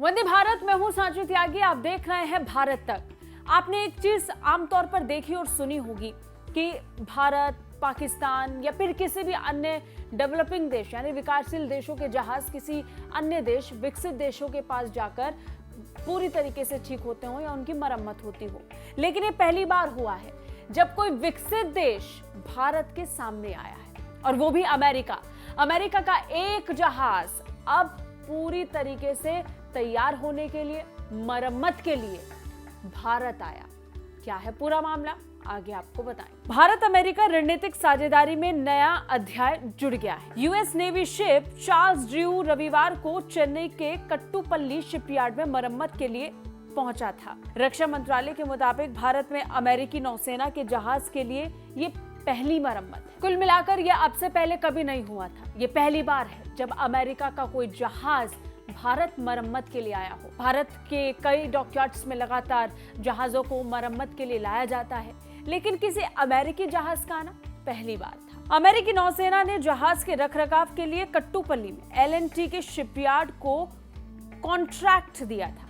वंदे भारत, मैं हूं सांची त्यागी, आप देख रहे हैं भारत तक। आपने एक चीज आमतौर पर देखी और सुनी होगी कि भारत, पाकिस्तान या फिर किसी भी अन्य डेवलपिंग देश यानी विकासशील देशों के जहाज किसी अन्य देश, विकसित देशों के पास जाकर पूरी तरीके से ठीक होते हो या उनकी मरम्मत होती हो। लेकिन ये पहली बार हुआ है जब कोई विकसित देश भारत के सामने आया है, और वो भी अमेरिका। अमेरिका का एक जहाज अब पूरी तरीके से तैयार होने के लिए, मरम्मत के लिए भारत आया। क्या है पूरा मामला, आगे आपको बताएं। भारत अमेरिका रणनीतिक साझेदारी में नया अध्याय जुड़ गया है। US navy ship Charles Drew रविवार को चेन्नई के कट्टुपल्ली शिपयार्ड में मरम्मत के लिए पहुंचा था। रक्षा मंत्रालय के मुताबिक भारत में अमेरिकी नौसेना के जहाज के लिए ये पहली मरम्मत है। कुल मिलाकर यह अब से पहले कभी नहीं हुआ था। ये पहली बार है जब अमेरिका का कोई जहाज भारत मरम्मत के लिए आया हो। भारत के कई डॉकयार्ड्स में लगातार जहाजों को मरम्मत के लिए लाया जाता है, लेकिन किसी अमेरिकी जहाज का आना पहली बार था। अमेरिकी नौसेना ने जहाज के रखरखाव के लिए कट्टुपल्ली में एल&टी के शिपयार्ड को कॉन्ट्रैक्ट दिया था।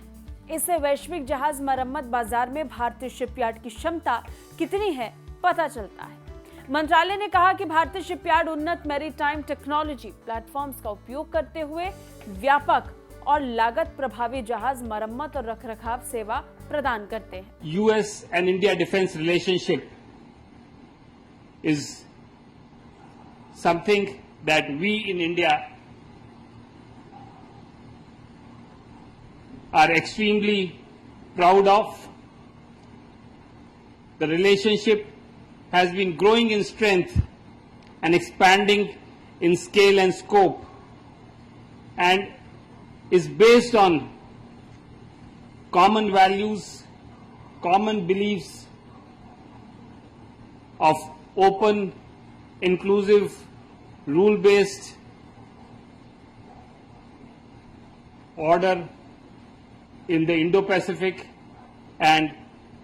इससे वैश्विक जहाज मरम्मत बाजार में भारतीय शिपयार्ड की क्षमता कितनी है पता चलता है। मंत्रालय ने कहा कि भारतीय शिपयार्ड उन्नत मैरीटाइम टेक्नोलॉजी प्लेटफॉर्म्स का उपयोग करते हुए व्यापक और लागत प्रभावी जहाज मरम्मत और रखरखाव सेवा प्रदान करते हैं। US and India defense relationship is something that we in India are extremely proud of. The relationship has been growing in strength and expanding in scale and scope, and is based on common values, common beliefs of open, inclusive, rule-based order in the Indo-Pacific and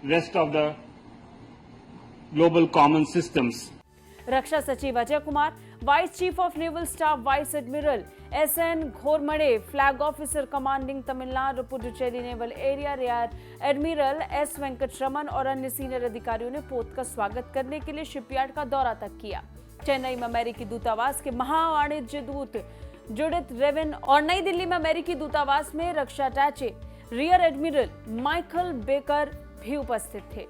rest of the global common systems. रक्षा सचिव Ajay Kumar, vice chief of naval staff vice admiral SN Ghormade, flag officer commanding Tamil Nadu Puducherry naval area, rear admiral S Venkataraman और अन्य senior अधिकारियों ने पोत का स्वागत करने के लिए शिपयार्ड का दौरा तक किया। चेन्नई में अमेरिकी दूतावास के महावाणिज्य दूत जुडिथ रेविन और नई दिल्ली में अमेरिकी दूतावास में रक्षा attache rear admiral Michael Baker भी उपस्थित थे।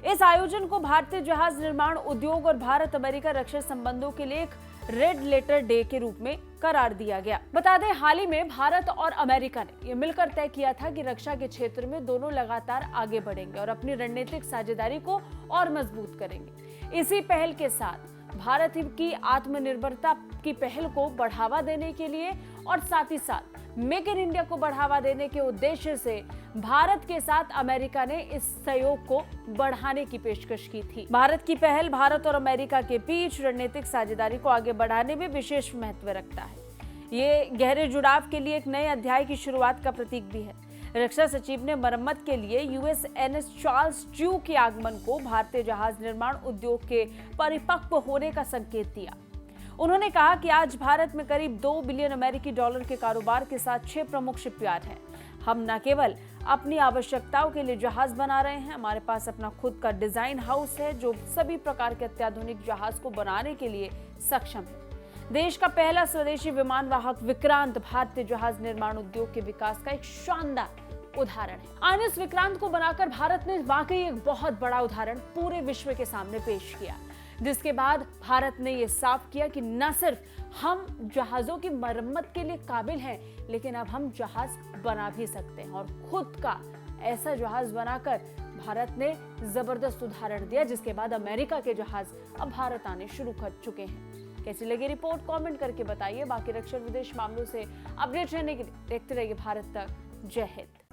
इस आयोजन को भारतीय जहाज निर्माण उद्योग और भारत अमेरिका रक्षा संबंधों के लिए एक रेड लेटर डे के रूप में करार दिया गया। बता दें, हाल ही में भारत और अमेरिका ने यह मिलकर तय किया था कि रक्षा के क्षेत्र में दोनों लगातार आगे बढ़ेंगे और अपनी रणनीतिक साझेदारी को और मजबूत करेंगे। इसी पहल के साथ भारत की आत्मनिर्भरता की पहल को बढ़ावा देने के लिए और साथ ही साथ मेक इन इंडिया को बढ़ावा देने के उद्देश्य से भारत के साथ अमेरिका ने इस सहयोग को बढ़ाने की पेशकश की थी। भारत की पहल भारत और अमेरिका के बीच रणनीतिक साझेदारी को आगे बढ़ाने में विशेष महत्व रखता है। ये गहरे जुड़ाव के लिए एक नए अध्याय की शुरुआत का प्रतीक भी है। रक्षा सचिव ने मरम्मत के लिए USNS चार्ल्स ड्रू के आगमन को भारतीय जहाज निर्माण उद्योग के परिपक्व होने का संकेत दिया। उन्होंने कहा कि आज भारत में करीब $2 बिलियन अमेरिकी डॉलर के कारोबार के साथ 6 प्रमुख शिपयार्ड हैं। हम न केवल अपनी आवश्यकताओं के लिए जहाज बना रहे हैं, हमारे पास अपना खुद का डिजाइन हाउस है जो सभी प्रकार के अत्याधुनिक जहाज को बनाने के लिए सक्षम है। देश का पहला स्वदेशी विमान वाहक विक्रांत भारतीय जहाज निर्माण उद्योग के विकास का एक शानदार उदाहरण है। आइनस विक्रांत को बनाकर भारत ने वाकई एक बहुत बड़ा उदाहरण पूरे विश्व के सामने पेश किया, जिसके बाद भारत ने यह साफ किया कि न सिर्फ हम जहाजों की मरम्मत के लिए काबिल हैं, लेकिन अब हम जहाज बना भी सकते हैं। और खुद का ऐसा जहाज बनाकर भारत ने जबरदस्त उदाहरण दिया, जिसके बाद अमेरिका के जहाज अब भारत आने शुरू कर चुके हैं। कैसी लगी रिपोर्ट, कमेंट करके बताइए। बाकी रक्षा विदेश मामलों से अपडेट रहने के लिए देखते रहिए भारत तक। जय हिंद।